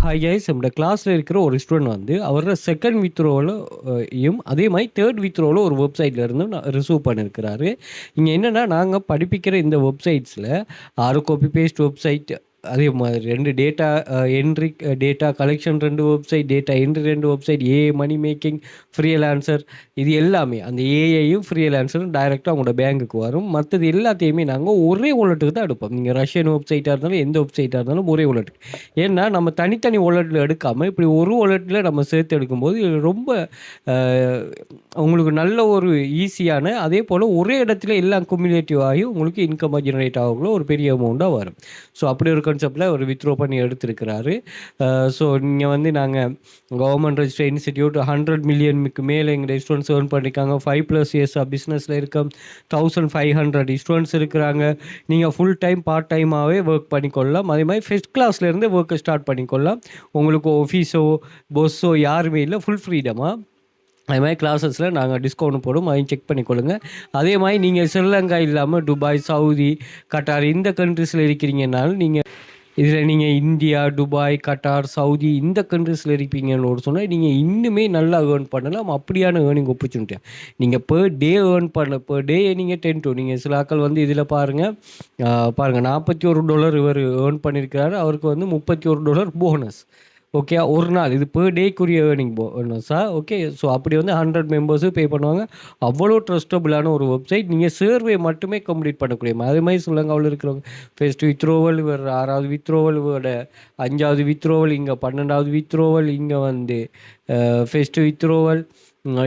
Hi guys, நம்மளோட கிளாஸ்ல இருக்கிற ஒரு ஸ்டூடெண்ட் வந்து அவரோட செகண்ட் வித்ரோவில் அதே மாதிரி தேர்ட் வித்ரோவில் ஒரு வெப்சைட்ல இருந்து ரிசீவ் பண்ணியிருக்கிறாரு. இங்கே என்னென்னா, நாங்கள் படிப்பிக்கிற இந்த வெப்சைட்ஸில் 6 காப்பி பேஸ்ட் வெப்சைட், அதே மாதிரி 2 data entry, data collection 2 website, data entry 2 website, AI money making, freelancer, இது எல்லாமே அந்த ஏஐயும் ஃப்ரீலான்சரும் டைரெக்டாக அவங்களோட பேங்குக்கு வரும். மற்றது எல்லாத்தையுமே நாங்கள் ஒரே வாலெட்டுக்கு தான் எடுப்போம். நீங்கள் ரஷ்யன் வெப்சைட்டாக இருந்தாலும் எந்த வெப்சைட்டாக இருந்தாலும் ஒரே வாலெட்டுக்கு. ஏன்னா நம்ம தனித்தனி வாலெட்டில் எடுக்காமல் இப்படி ஒரு வாலெட்டில் நம்ம சேர்த்து எடுக்கும்போது இது ரொம்ப உங்களுக்கு நல்ல ஒரு ஈஸியான, அதே போல் ஒரே இடத்துல எல்லாம் குமுலேட்டிவ் ஆகி உங்களுக்கு இன்கம் ஜெனரேட் ஆகக்குள்ள ஒரு பெரிய அமௌண்ட்டாக வரும். ஸோ அப்படி ஒரு கான்செப்டில் ஒரு வித்ரோ பண்ணி எடுத்திருக்கிறாரு. ஸோ நீங்கள் வந்து நாங்கள் கவர்மெண்ட் ரெஜிஸ்டர் இன்ஸ்டிடியூட் 100 மில்லியனுக்கு மேலே எங்கள் ஸ்டூடெண்ட்ஸ் ஏர்ன் பண்ணியிருக்காங்க. 5+ இயர்ஸாக பிஸ்னஸில் இருக்க 1500 ஸ்டூடெண்ட்ஸ் இருக்கிறாங்க. நீங்கள் ஃபுல் டைம் பார்ட் டைமாகவே ஒர்க் பண்ணிக்கொள்ளலாம். அதே மாதிரி ஃபஸ்ட் கிளாஸ்லேருந்து ஒர்க்கை ஸ்டார்ட் பண்ணிக்கொள்ளலாம். உங்களுக்கு ஆஃபீஸோ பஸ்ஸோ யாருமே இல்லை, ஃபுல் ஃப்ரீடமாக. அது மாதிரி கிளாஸஸில் நாங்கள் டிஸ்கவுண்ட் போடும், அதையும் செக் பண்ணிக்கொள்ளுங்க. அதே மாதிரி நீங்கள் ஸ்ரீலங்கா இல்லாமல் துபாய், சவுதி, கட்டார் இந்த கண்ட்ரீஸில் இருக்கிறீங்கனாலும் இதில் நீங்கள் இந்தியா, துபாய், கட்டார், சவுதி இந்த கண்ட்ரீஸில் இருப்பீங்கன்னு சொன்னால் நீங்கள் இன்னுமே நல்லா ஏர்ன் பண்ணலாம். அப்படியான ஏர்னிங் ஆப்பர்ச்சுனிட்டி நீங்கள் பெர் டே ஏர்ன் பண்ண, பெர் டே நீங்கள் 10 to நீங்கள் சில ஆக்கள் வந்து இதில் பாருங்கள் $41 இவர் ஏர்ன் பண்ணியிருக்கிறாரு. அவருக்கு வந்து $31 போனஸ். ஓகே, ஒரு நாள் இது பெர் டேக்குரிய ஏர்னிங் போனஸா. ஓகே, ஸோ அப்படி வந்து 100 மெம்பர்ஸு பே பண்ணுவாங்க. அவ்வளோ ட்ரஸ்டபுளான ஒரு வெப்சைட். நீங்கள் சர்வே மட்டுமே கம்ப்ளீட் பண்ணக்கூடிய அதே மாதிரி ஸ்ரீலங்காவில் இருக்கிறவங்க ஃபர்ஸ்ட் வித்ரோவல், இவர் 6வது வித்ரோவல், இவரோட 5வது வித்ரோவல், இங்கே 12வது வித்ரோவல், இங்கே வந்து ஃபர்ஸ்ட் வித்ரோவல்,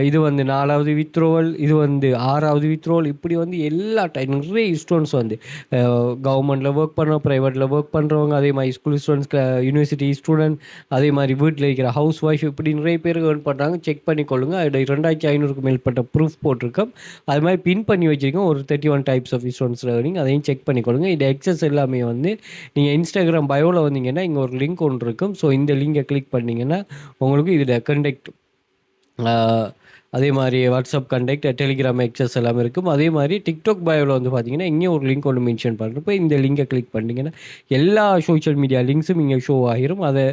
இது வந்து 4வது வித்ரோவல், இது வந்து 6வது வித்ரோவல். இப்படி வந்து எல்லா டைம் நிறைய ஸ்டூடெண்ட்ஸ் வந்து கவர்மெண்ட்டில் ஒர்க் பண்ணுறோம், ப்ரைவேட்டில் ஒர்க் பண்ணுறவங்க, அதே மாதிரி ஸ்கூல் ஸ்டூடெண்ட்ஸ், யூனிவர்சிட்டி ஸ்டூடெண்ட், அதே மாதிரி வீட்டில் இருக்கிற ஹவுஸ் ஒய்ஃப், இப்படி நிறைய பேர் ஏர்ன் பண்ணுறாங்க. செக் பண்ணிக்கொள்ளுங்க. அதில் 2500க்கு மேற்பட்ட ப்ரூஃப் போட்டிருக்கோம். அது மாதிரி பின் பண்ணி வச்சுருக்கோம் ஒரு 31 டைப்ஸ் ஆஃப் ஸ்டூடெண்ட்ஸ் ஏர்னிங். அதையும் செக் பண்ணிக்கொள்ளுங்க. இது எக்ஸஸ் எல்லாமே வந்து நீங்கள் இன்ஸ்டாகிராம் பயோவில் வந்தீங்கன்னா இங்கே ஒரு லிங்க் ஒன்று இருக்கும். ஸோ இந்த லிங்கை கிளிக் பண்ணிங்கன்னா உங்களுக்கு இதில் கண்டெக்ட், அதே மாதிரி வாட்ஸ்அப் கண்டெக்ட், டெலிகிராம் எக்ஸஸ் எல்லாமே இருக்கும். அதே மாதிரி டிக்டாக் பயோவில் வந்து பார்த்தீங்கன்னா இங்கே ஒரு லிங்க் ஒன்று மென்ஷன் பண்ணுறப்போ இந்த லிங்கை கிளிக் பண்ணிங்கன்னா எல்லா சோஷியல் மீடியா லிங்க்ஸும் இங்கே ஷோ ஆகிரும். அதை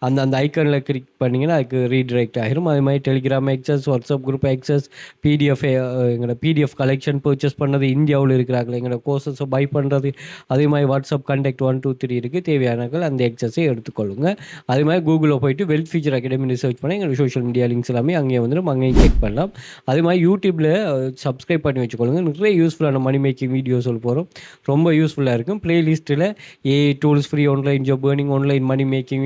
அந்த ஐக்கனில் கிளிக் பண்ணிங்கன்னா அதுக்கு ரீடிரெக்ட் ஆகிரும். அதே மாதிரி Telegram access, WhatsApp group access, PDF, எங்களோட பிடிஎஃப் கலெக்ஷன் பர்ச்சேஸ் பண்ணது, இந்தியாவில் இருக்கிறாங்களே எங்களோட கோர்சஸை பை பண்ணுறது, அதே மாதிரி வாட்ஸ்அப் கண்டெக்ட் 1 2 3 இருக்குது. தேவையானங்கள் அந்த எக்ஸஸை எடுத்துக்கொள்ளுங்க. அதே மாதிரி கூகுளில் போய்ட்டு வெல்த் ஃபியூச்சர் அகாடமி சர்ச் பண்ணி எங்களோட சோஷியல் மீடியா லிங்க்ஸ் எல்லாமே அங்கேயே வந்துடும், அங்கேயும் செக் பண்ணலாம். அதே மாதிரி யூடியூப்பில் சப்ஸ்கிரைப் பண்ணி வச்சுக்கொள்ளுங்க. நிறைய யூஸ்ஃபுல்லான மணி மேக்கிங் வீடியோஸ் போகிறோம், ரொம்ப யூஸ்ஃபுல்லாக இருக்கும். பிளேலிஸ்ட்டில் AI tools, free online job, earning, online money making,